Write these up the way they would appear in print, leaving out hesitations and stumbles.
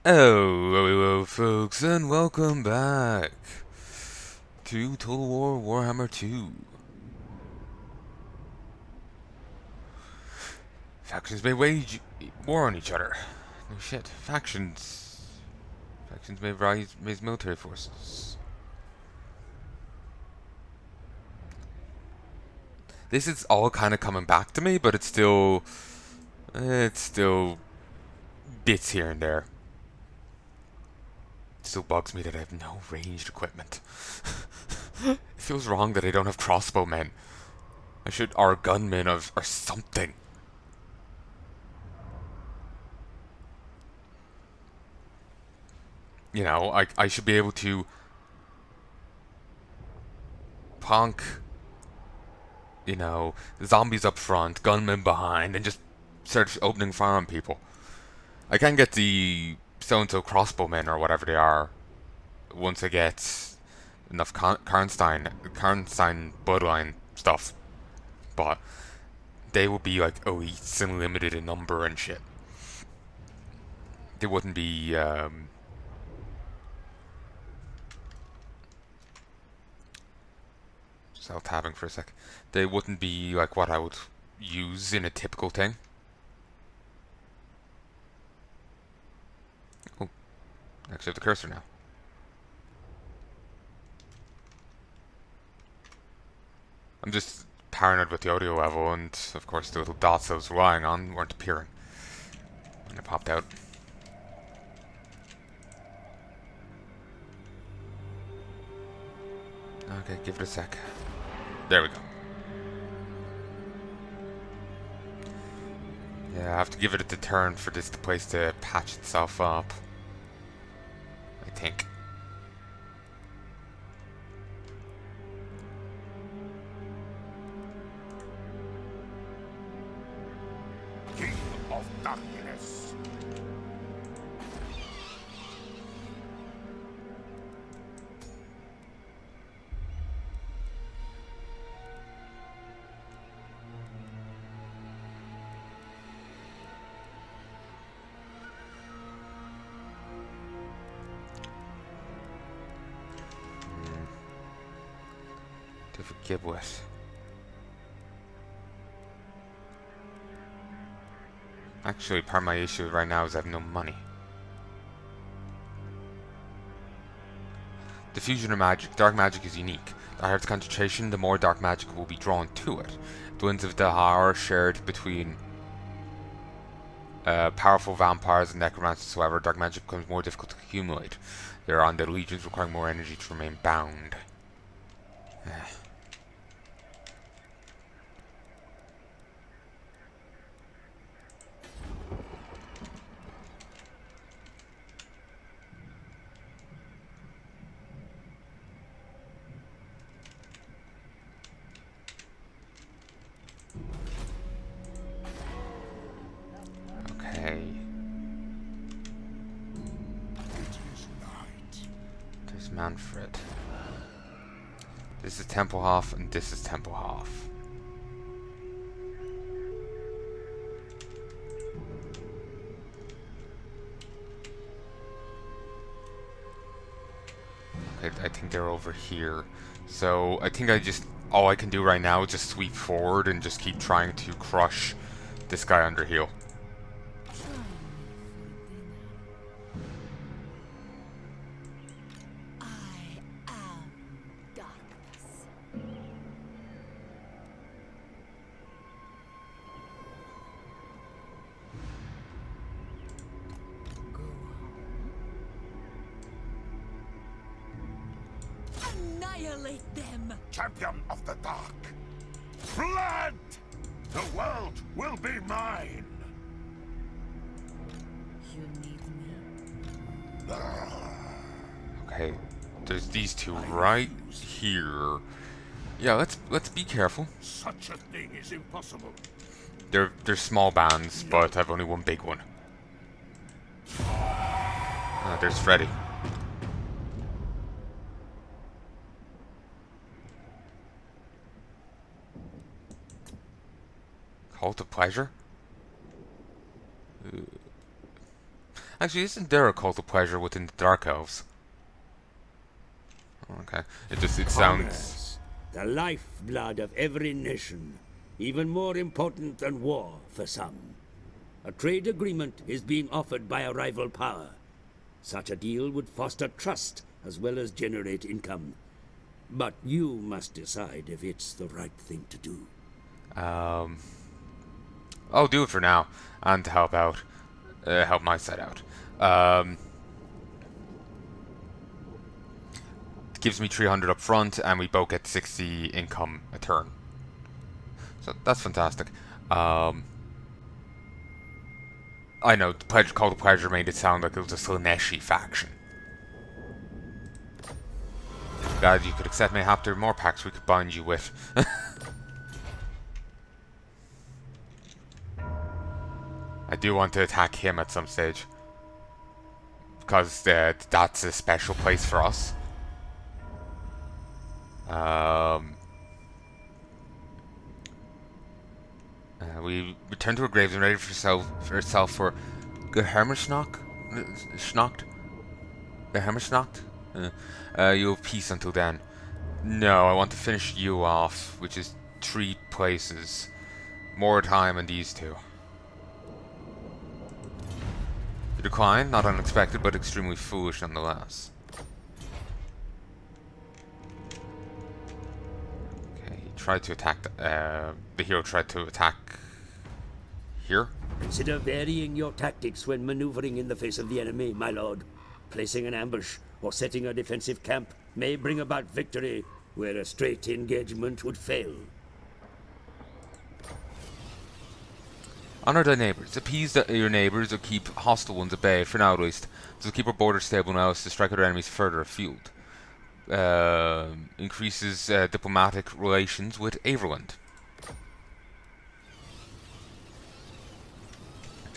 Hello, folks, and welcome back to Total War Warhammer 2. Factions may wage war on each other. No shit. Factions may raise military forces. This is all kind of coming back to me, but it's still bits here and there. It still bugs me that I have no ranged equipment. It feels wrong that I don't have crossbowmen. I should, or gunmen or something. You know, I should be able to punk, zombies up front, gunmen behind, and just start opening fire on people. I can get the so-and-so crossbowmen or whatever they are once I get enough Karnstein bloodline stuff, but they would be like elites and limited in number and shit. They wouldn't be tabbing for a sec. They wouldn't be like what I would use in a typical thing. Oh, actually have the cursor now. I'm just paranoid with the audio level, and of course the little dots I was relying on weren't appearing. And it popped out. Okay, give it a sec. There we go. Yeah, I have to give it a turn for this place to patch itself up, I think. King of Darkness. To forgive with. Actually, part of my issue right now is I have no money. Diffusion of magic. Dark magic is unique. The higher its concentration, the more dark magic will be drawn to it. The winds of Dahar are shared between powerful vampires and necromancers, however, dark magic becomes more difficult to accumulate. They are undead legions requiring more energy to remain bound. Okay. There's Manfred. This is Templehof, and this is Templehof. Okay, I think they're over here. So I think all I can do right now is just sweep forward and just keep trying to crush this guy under heel. Annihilate them! Champion of the Dark. Blood! The world will be mine. You need me? Okay, there's these two right here. Yeah, let's be careful. Such a thing is impossible. They're small bands, but I've only one big one. There's Freddy. Cult of Pleasure? Actually, isn't there a cult of pleasure within the Dark Elves? Okay. It sounds... Commerce, the lifeblood of every nation, even more important than war for some. A trade agreement is being offered by a rival power. Such a deal would foster trust as well as generate income. But you must decide if it's the right thing to do. I'll do it for now, and to help out. Help my side out. It gives me 300 up front, and we both get 60 income a turn. So that's fantastic. I know, the Pledge Call to Pleasure made it sound like it was a Slaneshi faction. Glad you could accept me after more packs we could bind you with. I do want to attack him at some stage. Because that's a special place for us. We return to our graves and ready for yourself for Gehermerschnacht? Schnacht? Gehermerschnacht? You have peace until then. No, I want to finish you off, which is 3 places. More time in these 2. The decline, not unexpected, but extremely foolish nonetheless. Okay, he tried to attack the hero tried to attack here. Consider varying your tactics when maneuvering in the face of the enemy, my lord. Placing an ambush or setting a defensive camp may bring about victory where a straight engagement would fail. Honor thy neighbours. Appease your neighbours or keep hostile ones at bay, for now at least. So keep our borders stable now as to strike at our enemies further afield. Increases diplomatic relations with Averland.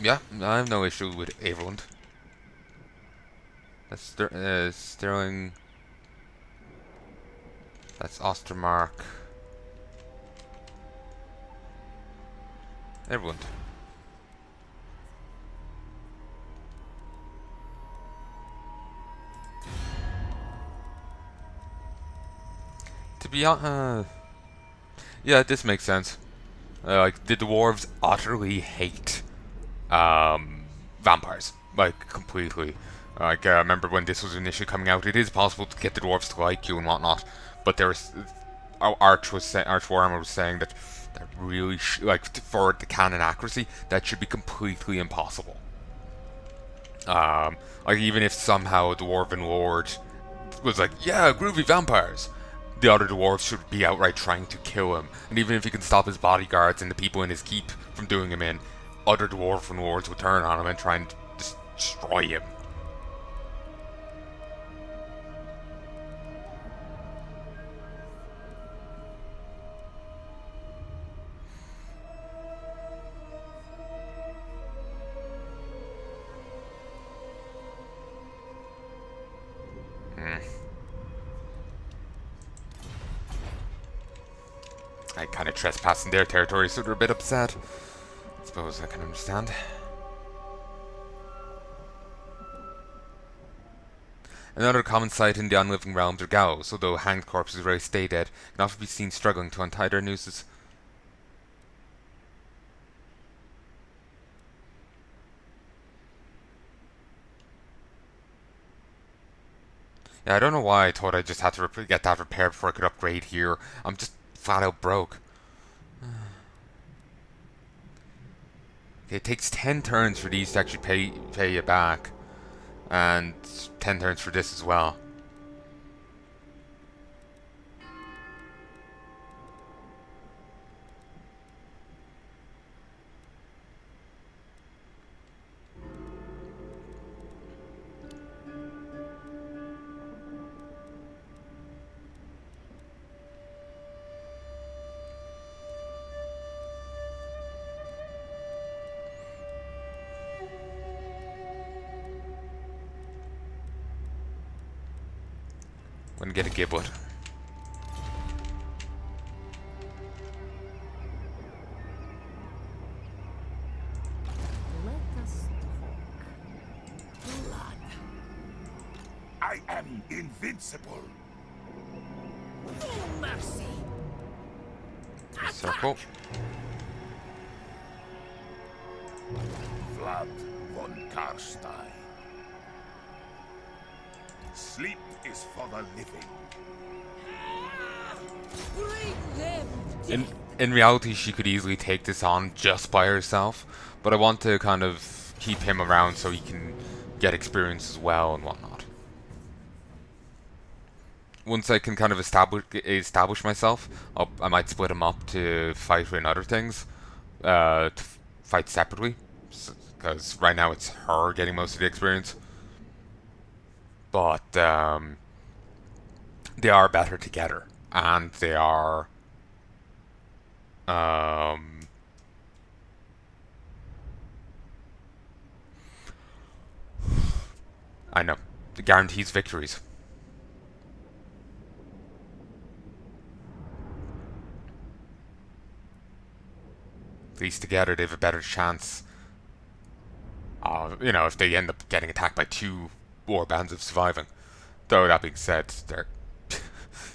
Yeah, I have no issue with Averland. That's Sterling. That's Ostermark. Averland. To be honest, yeah, this makes sense. Like, the dwarves utterly hate vampires, like, completely. Like, I remember when this was initially coming out, it is possible to get the dwarves to like you and whatnot, but there's Arch Warhammer was saying that really for the canon accuracy, that should be completely impossible. Like, even if somehow a dwarven lord was like, yeah, groovy vampires, the other dwarves should be outright trying to kill him. And even if he can stop his bodyguards and the people in his keep from doing him in, other dwarven lords would turn on him and try and destroy him. I kind of trespassed in their territory, so they're a bit upset. I suppose I can understand. Another common sight in the unliving realms are gallows, although hanged corpses rarely stay dead, can often be seen struggling to untie their nooses. Yeah, I don't know why I thought I just had to get that repaired before I could upgrade here. I'm just flat out broke. Okay, it takes 10 turns for these to actually pay you back. And 10 turns for this as well. I'm gonna get a giblet. Let us talk. I am invincible. No mercy. Circle. Vlad von Carstein. Sleep is for the living. Bring them In dead. in reality, she could easily take this on just by herself, but I want to kind of keep him around so he can get experience as well and whatnot. Once I can kind of establish myself, I might split him up to fight in other things, fight separately, because right now it's her getting most of the experience. But they are better together, and they are. I know, it guarantees victories. At least together they have a better chance. If they end up getting attacked by two war bands of surviving. Though that being said,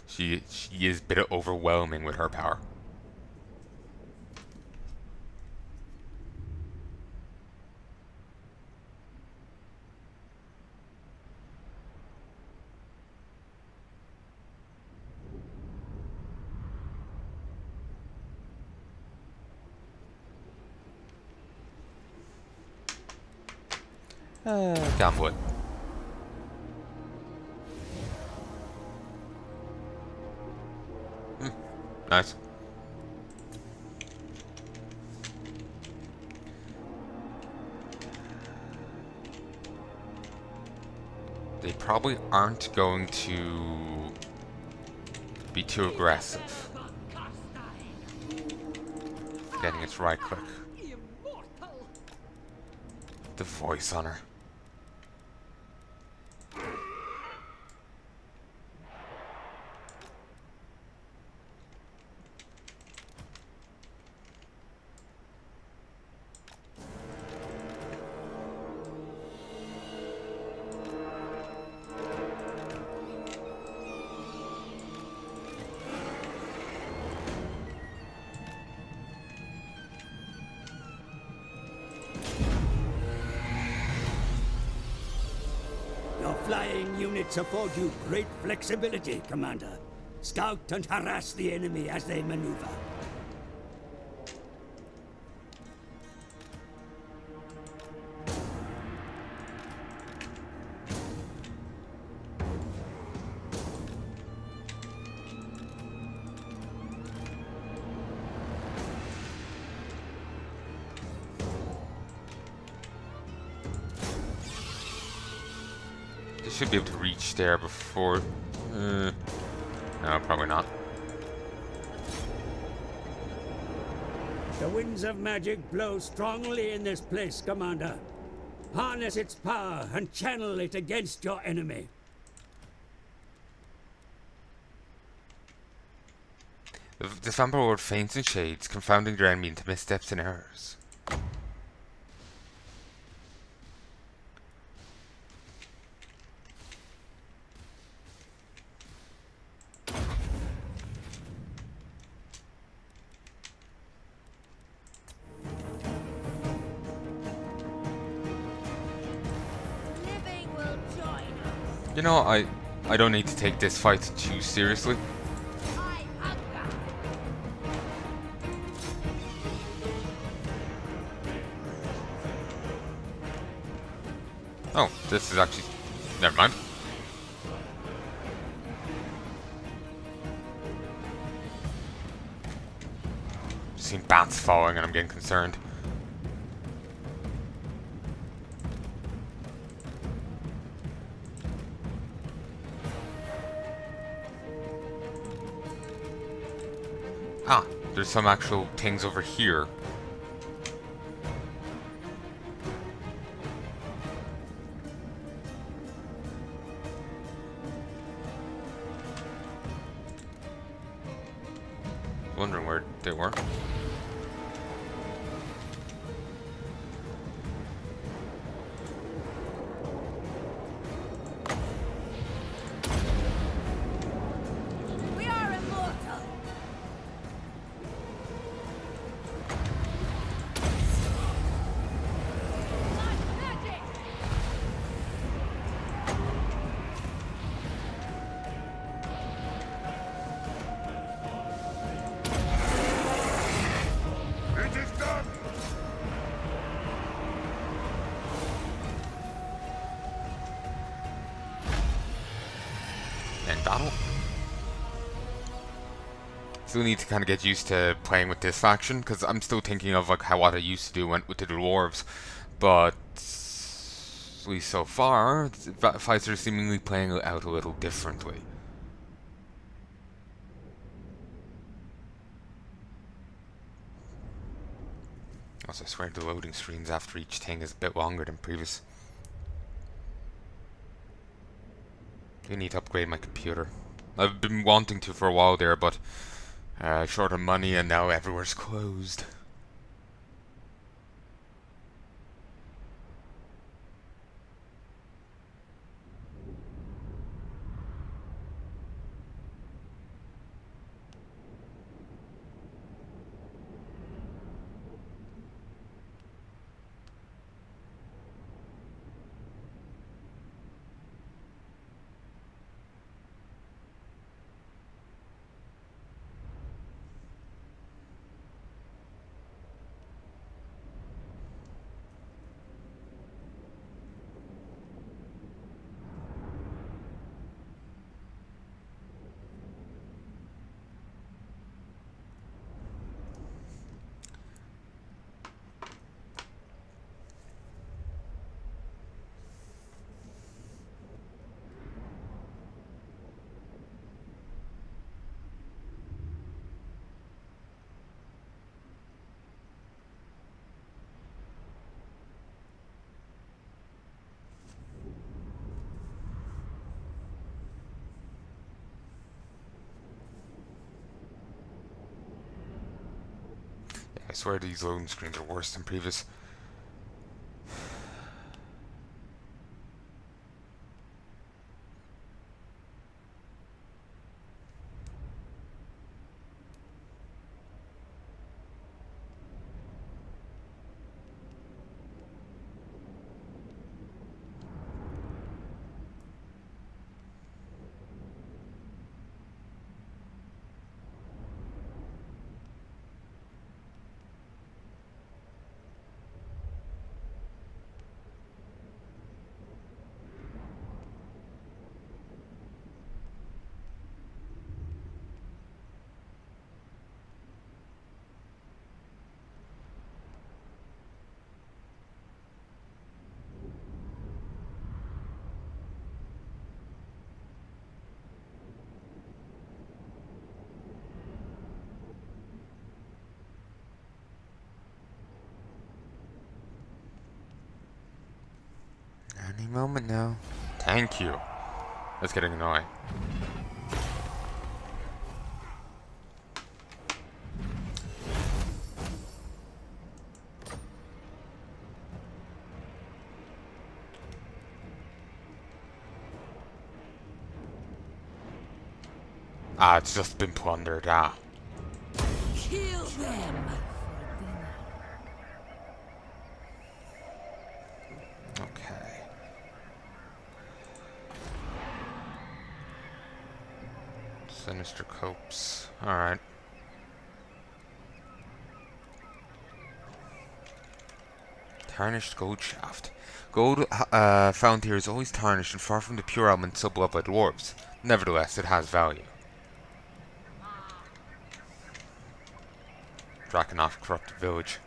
she is a bit overwhelming with her power. Damn wood. Nice. They probably aren't going to be too aggressive. Getting its right click. Immortal. The voice on her. Your flying units afford you great flexibility, Commander. Scout and harass the enemy as they maneuver. They should be able to reach there before... no, probably not. The winds of magic blow strongly in this place, Commander. Harness its power and channel it against your enemy. The vampire world faints in shades, confounding their enemy into missteps and errors. Living will join us. You know, I don't need to take this fight too seriously. I hunger. Oh, this is actually... Never mind. Seen bats falling and I'm getting concerned. Ah, there's some actual things over here. Wondering where they were. battle. Still need to kind of get used to playing with this faction, because I'm still thinking of like how what I used to do went with the dwarves, but at least so far, fights are seemingly playing out a little differently. Also, I swear the loading screens after each thing is a bit longer than previous. I need to upgrade my computer. I've been wanting to for a while there, but short of money and now everywhere's closed. I swear these loading screens are worse than previous. Any moment now. Thank you. That's getting annoying. Ah, it's just been plundered. Ah. Kill them. Okay. Sinister copes. Alright. Tarnished gold shaft. Gold found here is always tarnished and far from the pure element sublet by dwarves. Nevertheless, it has value. Drakenhof corrupted village.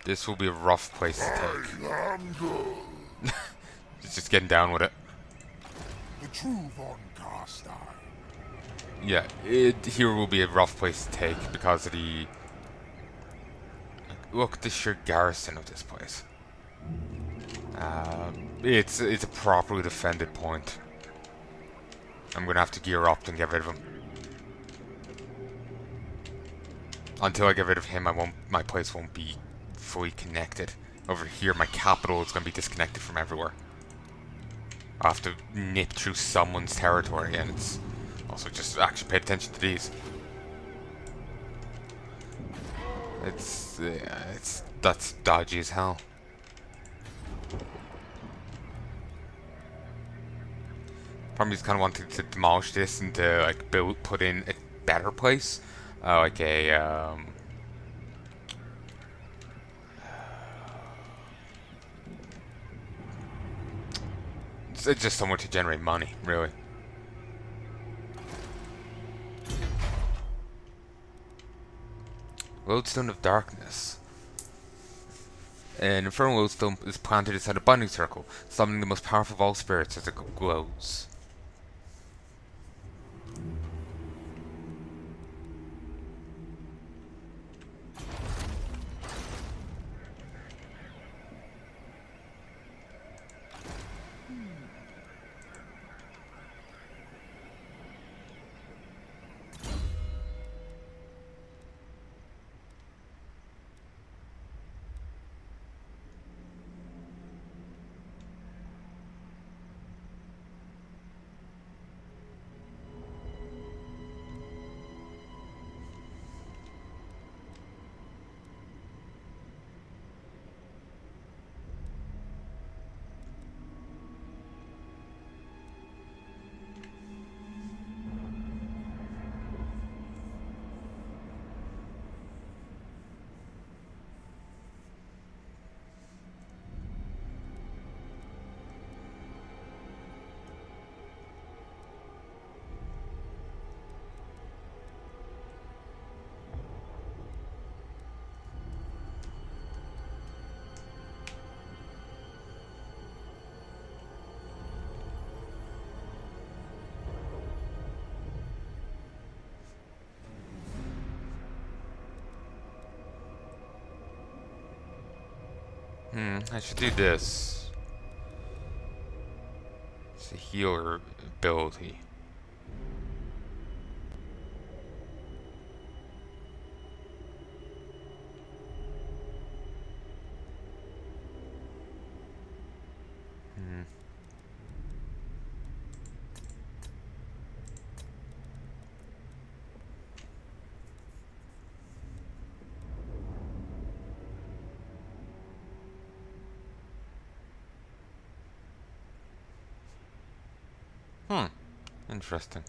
This will be a rough place to take. It's just getting down with it. The true von Carstein. Yeah, here will be a rough place to take because of the... Look at the sheer garrison of this place. It's a properly defended point. I'm gonna have to gear up and get rid of him. Until I get rid of him, my place won't be fully connected. Over here, my capital is gonna be disconnected from everywhere. I'll have to nip through someone's territory, and it's also just actually pay attention to these. That's dodgy as hell. Probably just kind of wanted to demolish this and to like put in a better place, like a It's just somewhere to generate money, really. Lodestone of Darkness. An infernal lodestone is planted inside a binding circle, summoning the most powerful of all spirits as it glows. I should do this. It's a healer ability. Interesting.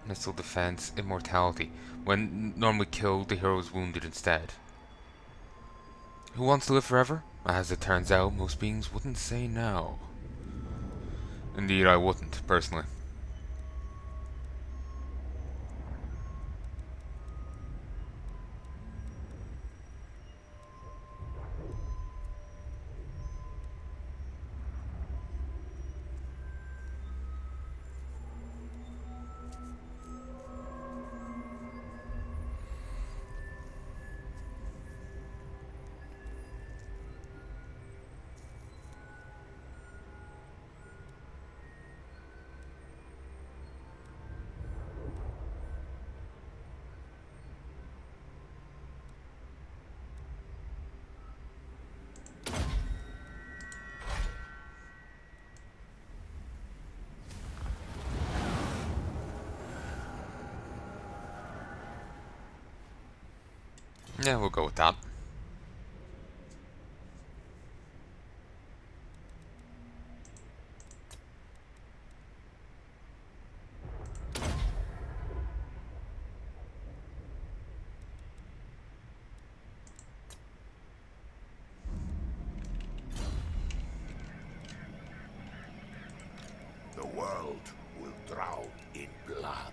Missile defense, immortality. When normally killed, the hero is wounded instead. Who wants to live forever? As it turns out, most beings wouldn't say no. Indeed, I wouldn't, personally. Yeah, we'll go with that. The world will drown in blood.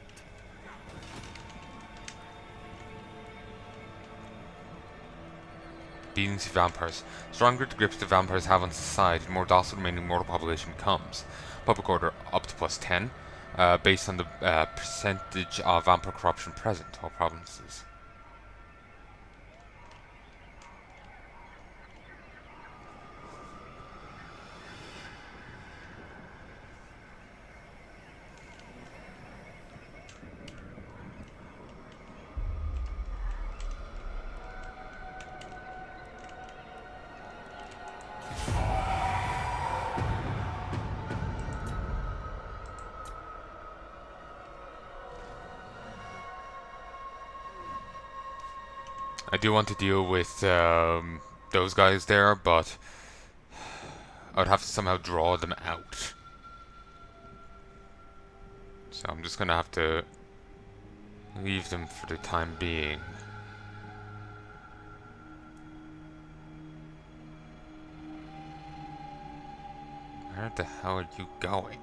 Beating the vampires. Stronger the grips the vampires have on society, the more docile the remaining mortal population becomes. Public order up to +10, based on the percentage of vampire corruption present, all provinces. I do want to deal with those guys there, but I would have to somehow draw them out. So I'm just gonna have to leave them for the time being. Where the hell are you going?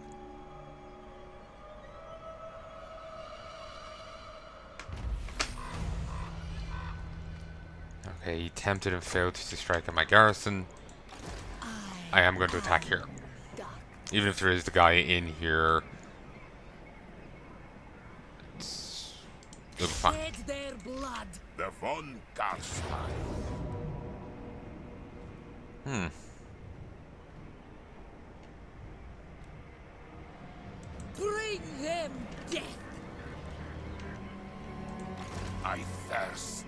Okay, he attempted and failed to strike at my garrison. I am going to attack here. Even if there is the guy in here, it'll be fine. Shed their blood. The von Carsteins. Bring them death. I thirst.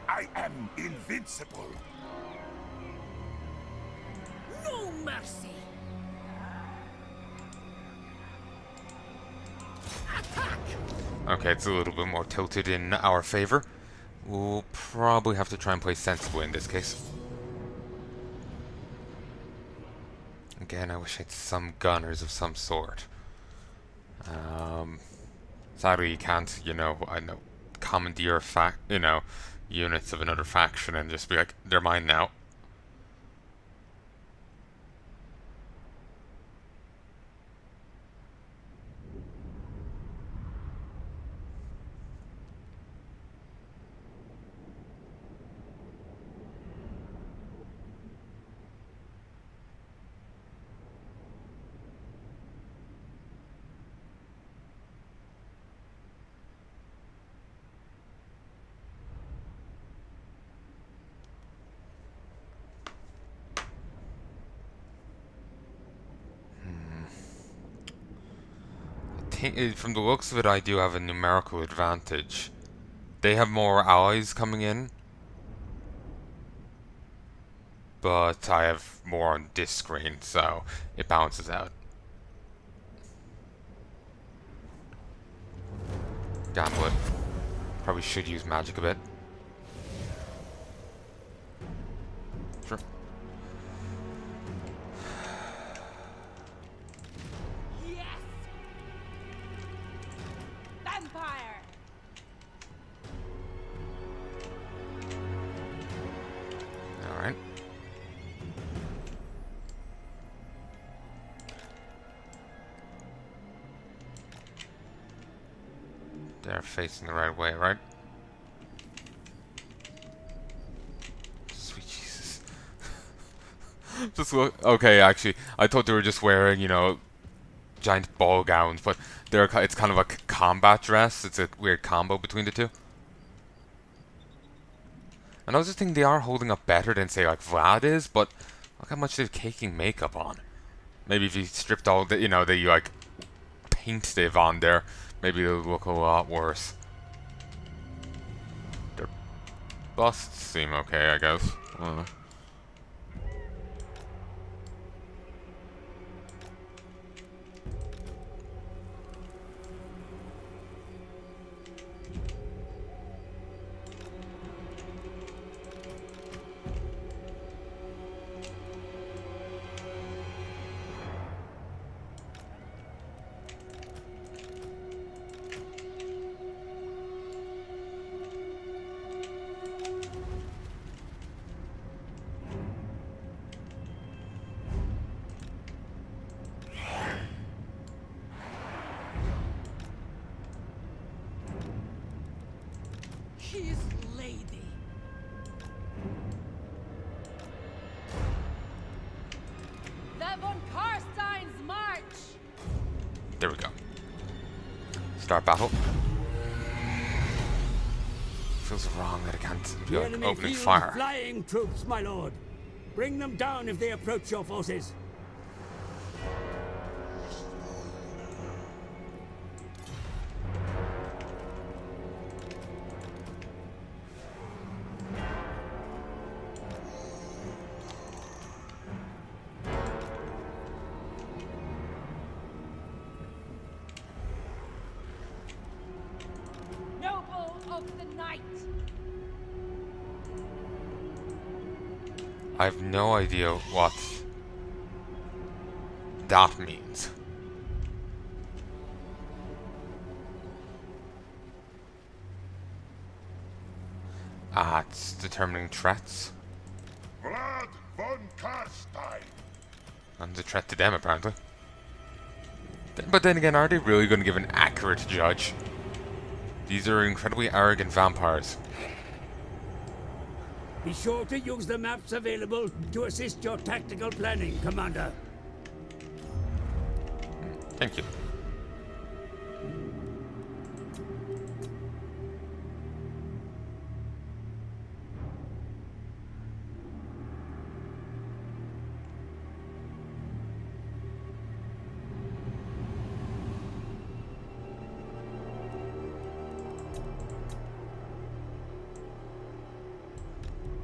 I am invincible. No mercy. Attack. Okay, it's a little bit more tilted in our favor. We'll probably have to try and play sensible in this case. Again, I wish I had some gunners of some sort. Sadly, you can't, I know, commandeer units of another faction and just be like, they're mine now. From the looks of it, I do have a numerical advantage. They have more allies coming in, but I have more on this screen, so it balances out. Gamble it. Probably should use magic a bit. Sure. Yes. Vampire. Alright. They're facing the right way, right? Sweet Jesus. Just look. Okay, actually, I thought they were just wearing, giant ball gowns, but it's kind of a combat dress. It's a weird combo between the two. And I was just thinking they are holding up better than, say, like Vlad is, but look how much they're caking makeup on. Maybe if you stripped all the, like, paint they've on there, maybe it'll look a lot worse. Their busts seem okay, I guess. I don't know. His lady. The von Carsteins march. There we go. Start battle. Feels wrong that I can't be The like, enemy opening fields fire. flying troops, my lord. Bring them down if they approach your forces. I have no idea what that means. Ah, it's determining threats. Vlad von Carstein. And a threat to them, apparently. But then again, are they really going to give an accurate judge? These are incredibly arrogant vampires. Be sure to use the maps available to assist your tactical planning, Commander. Thank you.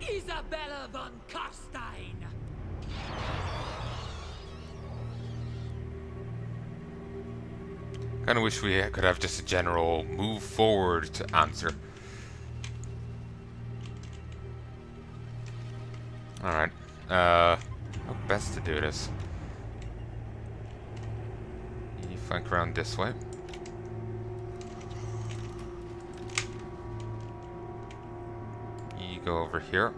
Isabella von Carstein! Kinda wish we could have just a general move forward to answer. Alright. How best to do this? You flank around this way. You go over here.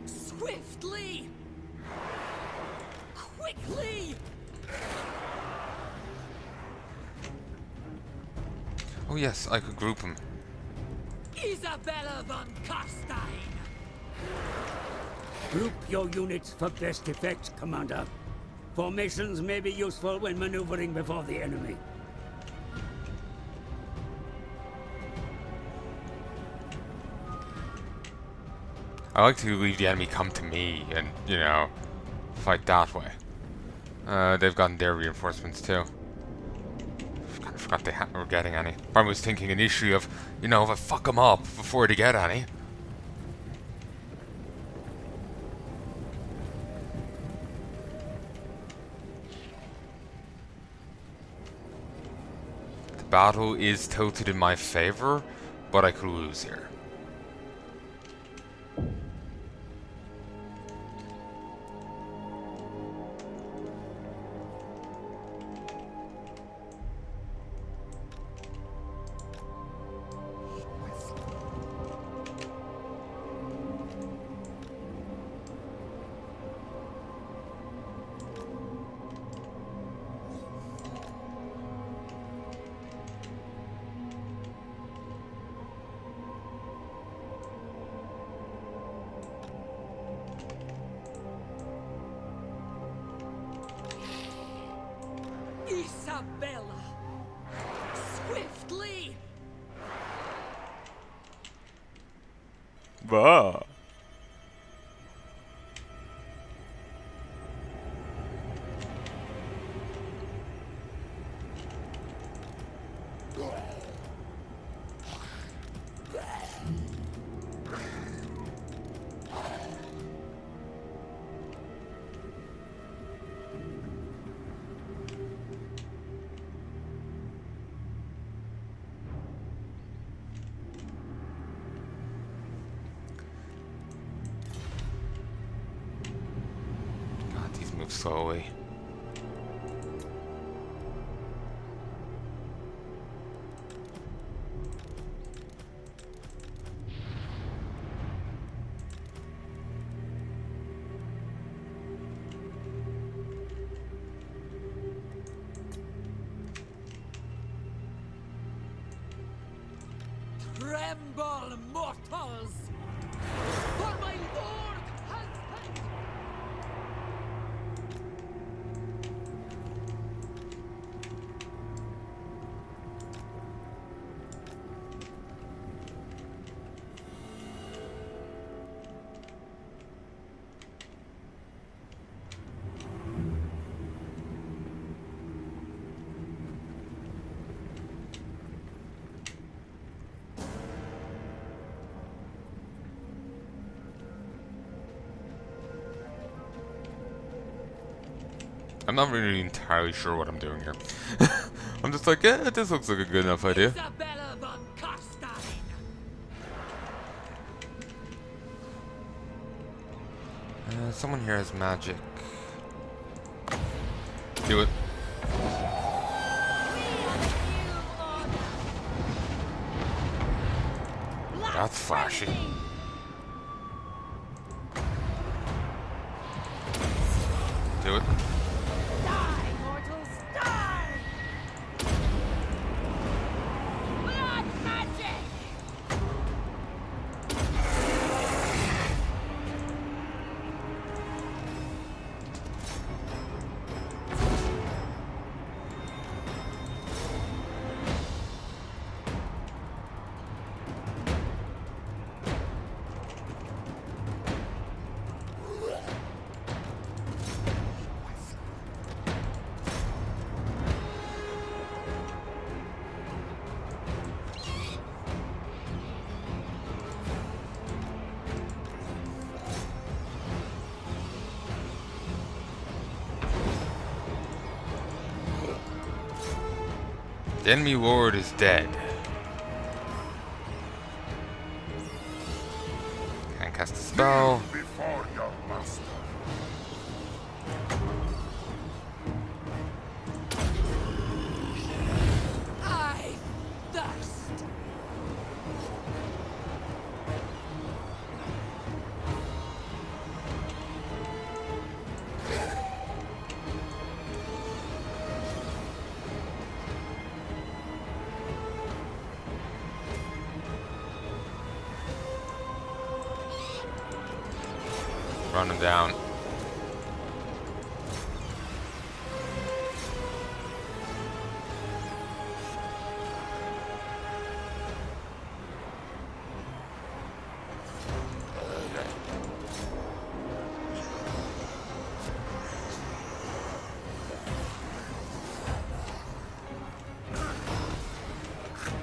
Swiftly! Quickly! Oh yes, I could group them. Isabella von Carstein! Group your units for best effect, Commander. Formations may be useful when maneuvering before the enemy. I like to leave the enemy come to me and, you know, fight that way. They've gotten their reinforcements too. Kind of forgot they were getting any. Probably was thinking initially of, you know, if I fuck them up before they get any. The battle is tilted in my favor, but I could lose here. Isabella! Swiftly! Bah. God, these move slowly. Tremble, mortals! For my lord has... I'm not really entirely sure what I'm doing here. I'm just like, yeah, this looks like a good enough idea. Isabella von Carstein. Someone here has magic. Do it. That's flashy. Do it. Die, mortals, die! Blood magic! The enemy ward is dead. Can't cast a spell. Before your master. I thirst! Run him down.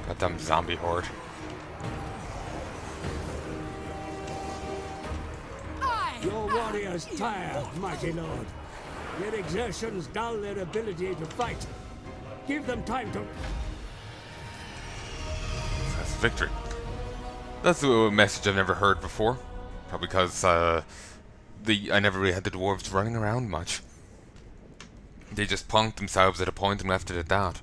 Goddamn zombie horde. Your warriors tire, mighty lord. Their exertions dull their ability to fight. Give them time to... That's victory. That's a message I've never heard before. Probably because I never really had the dwarves running around much. They just punked themselves at a point and left it at that.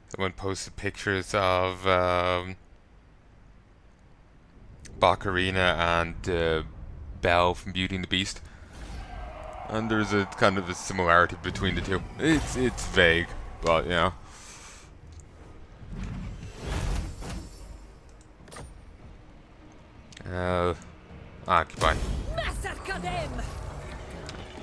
Someone posted pictures of Baccarina and Belle from Beauty and the Beast, and there's a kind of a similarity between the two. It's vague, but you know. Occupy. Massacre them!